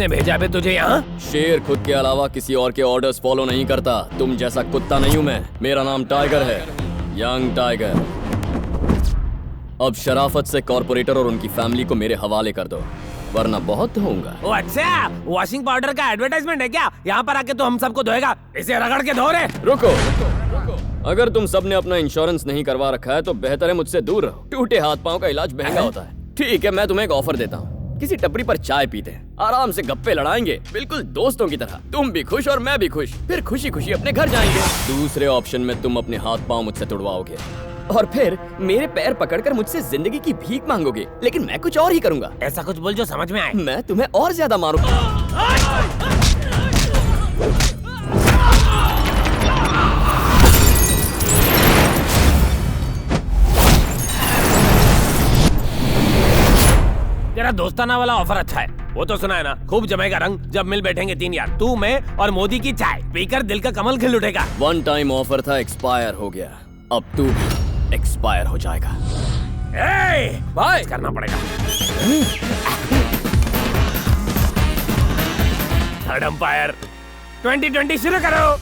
किसने भेजा बे तुझे यहाँ? शेर खुद के अलावा किसी और के ऑर्डर्स फॉलो नहीं करता। तुम जैसा कुत्ता नहीं हूँ मैं। मेरा नाम टाइगर है, यंग टाइगर। अब शराफत से कॉर्पोरेटर और उनकी फैमिली को मेरे हवाले कर दो, वरना बहुत धोऊंगा। ओ अच्छा, वॉशिंग पाउडर का एडवर्टाइजमेंट है क्या? यहाँ पर आके तो हम सबको धोएगा, इसे रगड़ के धो रहे। रुको, अगर तुम सबने अपना इंश्योरेंस नहीं करवा रखा है तो बेहतर है मुझसे दूर रहो। टूटे हाथ पांव का इलाज महंगा होता है। ठीक है, मैं तुम्हें एक ऑफर देता हूँ। किसी टपरी पर चाय पीते हैं, आराम से गप्पे लड़ाएंगे, बिल्कुल दोस्तों की तरह। तुम भी खुश और मैं भी खुश, फिर खुशी खुशी अपने घर जाएंगे। दूसरे ऑप्शन में तुम अपने हाथ पांव मुझसे तुड़वाओगे और फिर मेरे पैर पकड़कर मुझसे जिंदगी की भीख मांगोगे, लेकिन मैं कुछ और ही करूंगा। ऐसा कुछ बोल जो समझ में आए। मैं तुम्हें और ज्यादा मारूंगा। तेरा दोस्ताना वाला ऑफर अच्छा है, वो तो सुना है ना। खूब जमेगा रंग जब मिल बैठेंगे तीन यार, तू, मैं और मोदी की चाय पीकर दिल का कमल खिल उठेगा। वन टाइम ऑफर था, एक्सपायर हो गया। अब तू भी एक्सपायर हो जाएगा। भाई करना पड़ेगा। थर्ड अंपायर 2020 शुरू करो।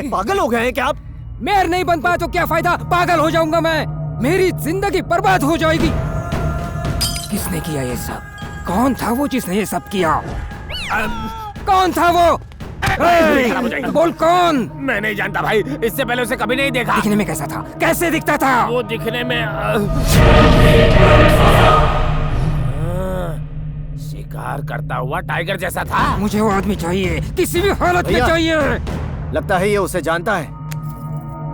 पागल हो गए हैं क्या आप? मेयर नहीं बन पाया तो क्या फायदा, पागल हो जाऊंगा मैं। मेरी जिंदगी बर्बाद हो जाएगी। किसने किया ये सब? कौन था वो जिसने ये सब किया? कौन था वो? बोल कौन? मैं नहीं जानता भाई, इससे पहले उसे कभी नहीं देखा। दिखने में कैसा था? कैसे दिखता था? वो दिखने में शिकार करता हुआ टाइगर जैसा था। मुझे वो आदमी चाहिए, किसी भी हालत में चाहिए। लगता है ये उसे जानता है।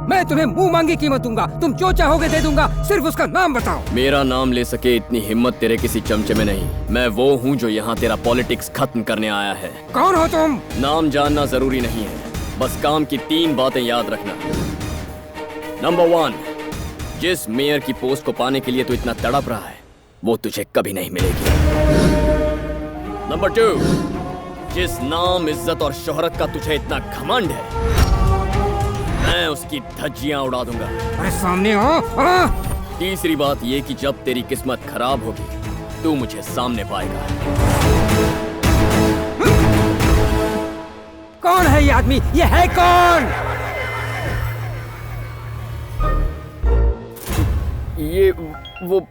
मैं तुम्हें मुंह मांगी कीमत दूंगा, तुम जो चाहोगे दे दूंगा, सिर्फ उसका नाम बताओ। मेरा नाम ले सके इतनी हिम्मत तेरे किसी चमचे में नहीं। मैं वो हूँ जो यहाँ तेरा पॉलिटिक्स खत्म करने आया है। कौन हो तुम? नाम जानना जरूरी नहीं है, बस काम की 3 बातें याद रखना। नंबर 1, जिस मेयर की पोस्ट को पाने के लिए तू इतना तड़प रहा है वो तुझे कभी नहीं मिलेगी। नंबर 2, जिस नाम, इज्जत और शोहरत का तुझे इतना घमंड है, मैं उसकी धज्जियां उड़ा दूंगा। अरे सामने आओ। तीसरी बात ये कि जब तेरी किस्मत खराब होगी तू मुझे सामने पाएगा। कौन है ये आदमी? ये है कौन? ये वो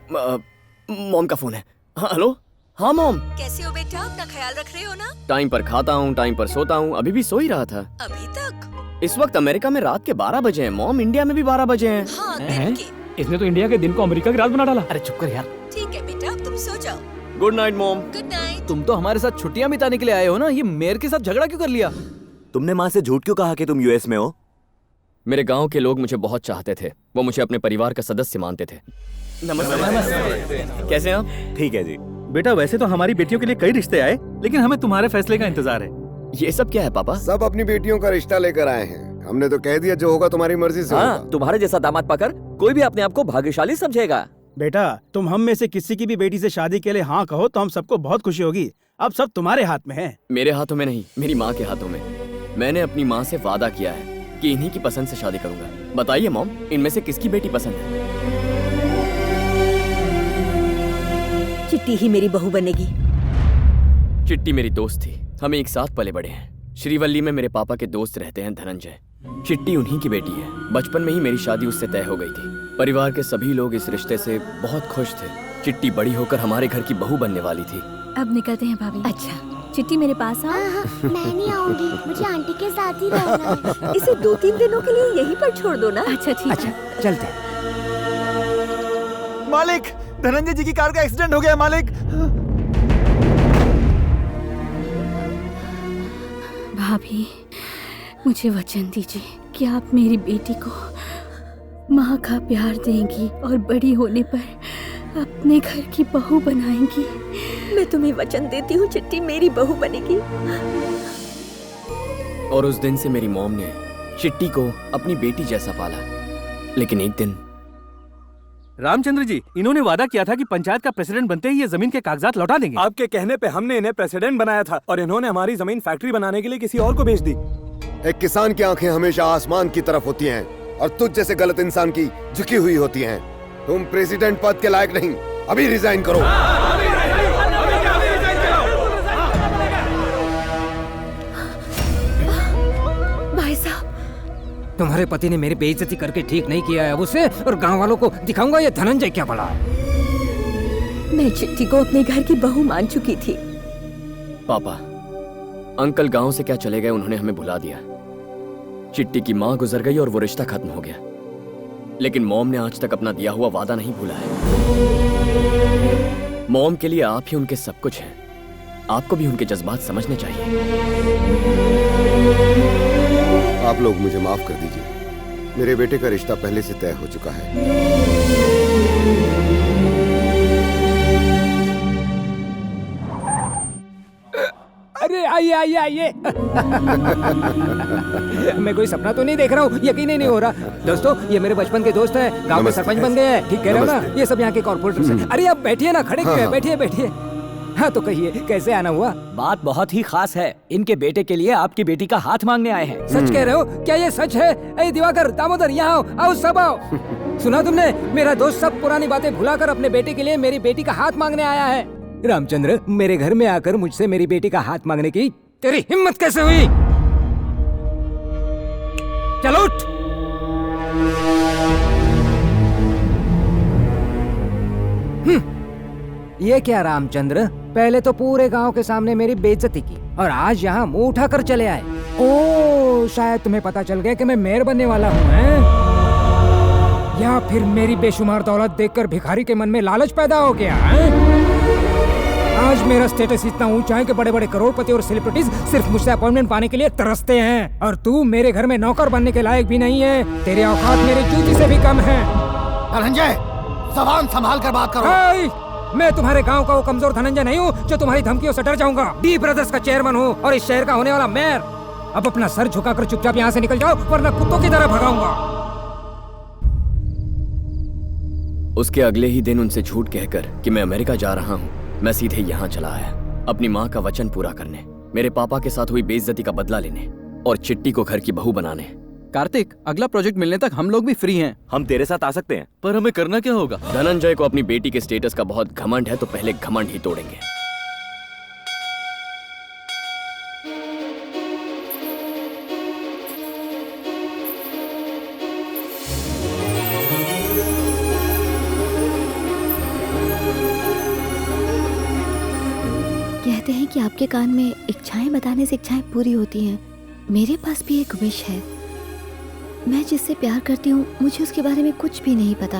मॉम का फोन है। हाँ, हेलो। हाँ मॉम। कैसे हो बेटा? अपना ख्याल रख रहे हो ना? टाइम पर खाता हूँ, टाइम पर सोता हूँ। अभी भी सो ही रहा था। अभी तक? इस वक्त अमेरिका में रात के 12 बजे हैं मॉम, इंडिया में भी 12 बजे हैं। हाँ, दिन के। इसने तो इंडिया के दिन को अमेरिका की रात बना डाला। अरे चुप कर यार। ठीक है बेटा, अब तुम सो जाओ। Good night mom. Good night. तुम तो हमारे साथ छुट्टियां बिताने के लिए आए हो ना, ये मेयर के साथ झगड़ा क्यों कर लिया? तुमने माँ से झूठ क्यों कहा कि तुम यूएस में हो? मेरे गांव के लोग मुझे बहुत चाहते थे, वो मुझे अपने परिवार का सदस्य मानते थे। नमस्ते। कैसे हैं आप? ठीक है जी। बेटा वैसे तो हमारी बेटियों के लिए कई रिश्ते आए, लेकिन हमें तुम्हारे फैसले का इंतजार है। ये सब क्या है पापा? सब अपनी बेटियों का रिश्ता लेकर आए हैं। हमने तो कह दिया जो होगा तुम्हारी मर्जी से होगा। तुम्हारे जैसा दामाद पाकर कोई भी अपने आप को भाग्यशाली समझेगा। बेटा तुम हम में से किसी की भी बेटी से शादी के लिए हाँ कहो तो हम सबको बहुत खुशी होगी। अब सब तुम्हारे हाथ में है। मेरे हाथों में नहीं, मेरी माँ के हाथों में। मैंने अपनी माँ से वादा किया है कि इन्हीं की पसंद से शादी करूंगा। बताइए मॉम, इनमें से किसकी बेटी पसंद है? चिट्टी ही मेरी बहू बनेगी। चिट्टी मेरी दोस्त थी, हम एक साथ पले बड़े हैं। श्रीवल्ली में मेरे पापा के दोस्त रहते हैं धनंजय। चिट्टी उन्हीं की बेटी है। बचपन में ही मेरी शादी उससे तय हो गई थी। परिवार के सभी लोग इस रिश्ते से बहुत खुश थे। चिट्टी बड़ी होकर हमारे घर की बहू बनने वाली थी। अब निकलते हैं भाभी। अच्छा, चिट्टी मेरे पास आओ। मैं नहीं आऊंगी, मुझे आंटी के साथ ही रहना है। इसे 2-3 दिनों के लिए यहीं पर छोड़ दो ना। अच्छा ठीक अच्छा है। चलते हैं। मालिक, धनंजय जी की कार का एक्सीडेंट हो गया मालिक। भाभी, मुझे वचन दीजिए कि आप मेरी बेटी को माँ का प्यार देंगी और बड़ी होने पर अपने घर की बहू बनाएंगी। मैं तुम्हें वचन देती हूँ, चिट्टी मेरी बहू बनेगी। और उस दिन से मेरी मॉम ने चिट्टी को अपनी बेटी जैसा पाला। लेकिन एक दिन रामचंद्र जी, इन्होंने वादा किया था कि पंचायत का प्रेसिडेंट बनते ही ये जमीन के कागजात लौटा देंगे। आपके कहने पे हमने इन्हें प्रेसिडेंट बनाया था और इन्होंने हमारी जमीन फैक्ट्री बनाने के लिए किसी और को बेच दी। एक किसान की आंखें हमेशा आसमान की तरफ होती हैं और तुझ जैसे गलत इंसान की झुकी हुई होती हैं। तुम प्रेसिडेंट पद के लायक नहीं, अभी रिजाइन करो। भाई साहब, तुम्हारे पति ने मेरी बेइज्जती करके ठीक नहीं किया है। अब उसे और गांव वालों को दिखाऊंगा ये धनंजय क्या बड़ा है। मैं चिट्टी को अपने घर की बहू मान चुकी थी। पापा, अंकल गांव से क्या चले गए, उन्होंने हमें भुला दिया। चिट्टी की माँ गुजर गई और वो रिश्ता खत्म हो गया। लेकिन मॉम ने आज तक अपना दिया हुआ वादा नहीं भूला है। मॉम के लिए आप ही उनके सब कुछ हैं। आपको भी उनके जज्बात समझने चाहिए। आप लोग मुझे माफ कर दीजिए, मेरे बेटे का रिश्ता पहले से तय हो चुका है। अरे आइए आइए आइए। मैं कोई सपना तो नहीं देख रहा हूँ, यकीन ही नहीं हो रहा। दोस्तों, ये मेरे बचपन के दोस्त हैं, गांव में सरपंच बन गए हैं। ठीक कह रहे हो ना? ये सब यहाँ के कॉर्पोरेटर्स हैं। अरे आप बैठिए ना, खड़े क्यों हैं? बैठिए बैठिए। हाँ तो कहिए, कैसे आना हुआ? बात बहुत ही खास है। इनके बेटे के लिए आपकी बेटी का हाथ मांगने आए हैं। सच कह रहे हो? क्या ये सच है? ए दिवाकर, दामोदर, यहाँ आओ, आओ सब आओ। सुना तुमने? मेरा दोस्त सब पुरानी बातें भुलाकर अपने बेटे के लिए मेरी बेटी का हाथ मांगने आया है। रामचंद्र, मेरे घर में आकर मुझसे मेरी बेटी का हाथ मांगने की तेरी हिम्मत कैसे हुई? चलो उठ। ये क्या रामचंद्र, पहले तो पूरे गांव के सामने मेरी बेइज्जती की और आज यहाँ मुंह उठाकर चले आए। ओ, शायद तुम्हें पता चल गया कि मैं मेयर बनने वाला हूँ, हैं? या फिर मेरी बेशुमार दौलत देखकर भिखारी के मन में लालच पैदा हो गया, हैं? आज मेरा स्टेटस इतना ऊंचा है कि बड़े बड़े करोड़पति और सेलिब्रिटीज सिर्फ मुझसे अपॉइंटमेंट पाने के लिए तरसते हैं, और तू मेरे घर में नौकर बनने के लायक भी नहीं है। तेरे औकात मेरी जूती से भी कम है। धनंजय, जबान संभाल कर बात करो। मैं तुम्हारे गांव का वो कमजोर धनंजय नहीं हूँ जो तुम्हारी धमकियों से डर जाऊंगा। डी ब्रदर्स का चेयरमैन हूँ और इस शहर का होने वाला मेयर। अब अपना सर झुकाकर चुपचाप यहाँ से निकल जाओ, वरना कुत्तों की तरह भगाऊंगा। उसके अगले ही दिन उनसे झूठ कहकर कि मैं अमेरिका जा रहा हूँ, मैं सीधे यहाँ चला आया अपनी माँ का वचन पूरा करने, मेरे पापा के साथ हुई बेइज्जती का बदला लेने और चिट्टी को घर की बहू बनाने। कार्तिक, अगला प्रोजेक्ट मिलने तक हम लोग भी फ्री हैं। हम तेरे साथ आ सकते हैं, पर हमें करना क्या होगा? धनंजय को अपनी बेटी के स्टेटस का बहुत घमंड है, तो पहले घमंड ही तोड़ेंगे। कहते हैं कि आपके कान में इच्छाएं बताने से इच्छाएं पूरी होती हैं। मेरे पास भी एक विश है। मैं जिससे प्यार करती हूँ, मुझे उसके बारे में कुछ भी नहीं पता।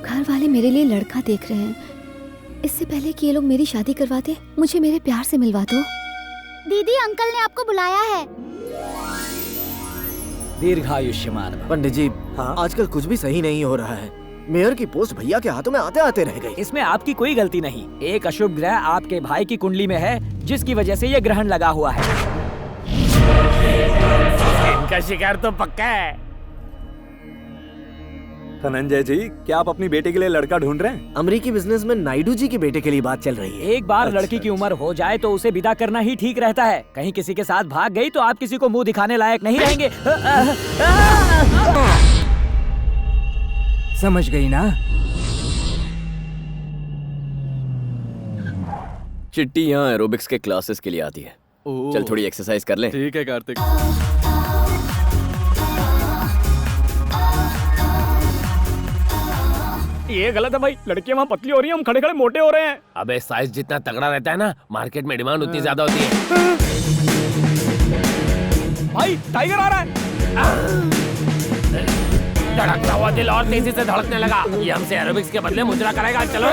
घर वाले मेरे लिए लड़का देख रहे हैं। इससे पहले कि ये लोग मेरी शादी करवा दे, मुझे मेरे प्यार से मिलवा दो। दीदी, अंकल ने आपको बुलाया है। दीर्घायुष्मान। पंडित जी, आजकल कुछ भी सही नहीं हो रहा है। मेयर की पोस्ट भैया के हाथों में आते आते रह गई। इसमें आपकी कोई गलती नहीं। एक अशुभ ग्रह आपके भाई की कुंडली में है, जिसकी वजह से ये ग्रहण लगा हुआ है। इनका शिकार तो पक्का है। धनंजय जी, क्या आप अपनी बेटे के लिए लड़का ढूंढ रहे हैं? अमेरिकी बिजनेसमैन नायडू जी के बेटे के लिए बात चल रही है। एक बार लड़की की उम्र हो जाए तो उसे विदा करना ही ठीक रहता है। कहीं किसी के साथ भाग गई तो आप किसी को मुंह दिखाने लायक नहीं रहेंगे। समझ गई ना? चिट्टी यहाँ एरोबिक्स के क्लासेस के लिए आती है। चल थोड़ी एक्सरसाइज कर ले। ठीक है कार्तिक। ये गलत है भाई, लड़कियां वहाँ पतली हो रही हैं, हम खड़े खड़े मोटे हो रहे हैं। अबे साइज जितना तगड़ा रहता है ना, मार्केट में डिमांड उतनी ज्यादा होती है। भाई टाइगर आ रहा है। धड़कता हुआ दिल और तेजी से धड़कने लगा। ये हमसे एरोबिक्स के बदले मुजरा करेगा। चलो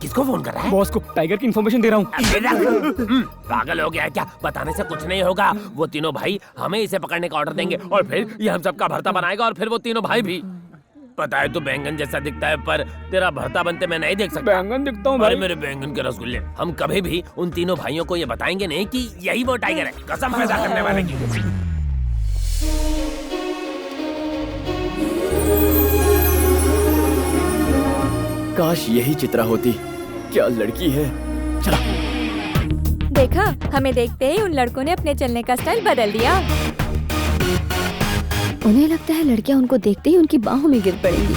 किसको फोन कर रहा है? बॉस को टाइगर की इन्फॉर्मेशन दे रहा हूँ। पागल हो गया है क्या? बताने से कुछ नहीं होगा। वो तीनों भाई हमें इसे पकड़ने का ऑर्डर देंगे और फिर ये हम सबका भरता बनाएगा और फिर वो तीनों भाई भी। पता है तू बैंगन जैसा दिखता है, पर तेरा भरता बनते मैं नहीं देख सकता। बैंगन दिखता हूँ भाई। मेरे बैंगन के रसगुल्ले। हम कभी भी उन तीनों भाइयों को ये बताएंगे नहीं कि यही वो टाइगर है, कसम पैदा करने वाले की। काश यही चित्रा होती। क्या लड़की है। चला। देखा, हमें देखते ही उन लड़कों ने अपने चलने का स्टाइल बदल दिया। उन्हें लगता है लड़कियां उनको देखते ही उनकी बाहों में गिर पड़ेंगी।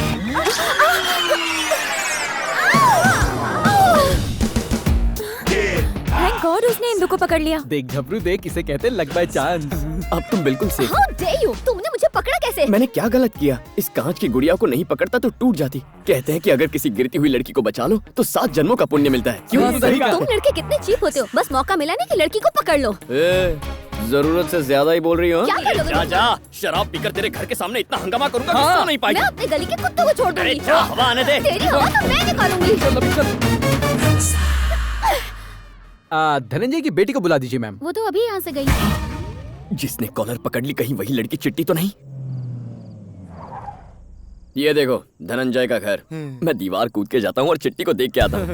थैंक गॉड उसने इंदु को पकड़ लिया। देख झबरू देख, इसे कहते लक बाय चांस। अब तुम बिल्कुल सेफ। How dare you? तुमने मुझे पकड़ा कैसे? मैंने क्या गलत किया? इस कांच की गुड़िया को नहीं पकड़ता तो टूट जाती। कहते हैं कि अगर किसी गिरती हुई लड़की को बचा लो तो 7 जन्मों का पुण्य मिलता है। क्यों? सही कहा। तुम लड़के कितने चीप होते हो। बस मौका मिला नहीं कि लड़की को पकड़ लो। जरूरत से ज्यादा ही बोल रही हो। क्या करोगे? जा जा, शराब पीकर तेरे घर के सामने इतना हंगामा करूंगा कि सो नहीं पाएगी। मैं अपने गली के कुत्तों को छोड़ दूंगी। जा, हवा आने दे। तेरी हवा तो मैं निकालूंगी। धनंजय की बेटी को बुला दीजिए मैम। वो तो अभी यहाँ से गई। जिसने कॉलर पकड़ ली, कहीं वही लड़की चिट्टी तो नहीं? ये देखो धनंजय का घर। मैं दीवार कूद के जाता हूँ और चिट्टी को देख के आता हूँ।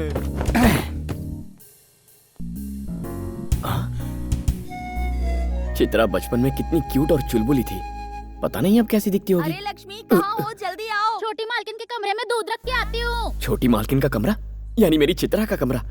चित्रा बचपन में कितनी क्यूट और चुलबुली थी, पता नहीं अब कैसी दिखती होगी। अरे लक्ष्मी, कहाँ हो? जल्दी आओ। छोटी मालकिन के कमरे में दूध रख के आती हूँ। छोटी मालकिन का कमरा यानी मेरी चित्रा का कमरा।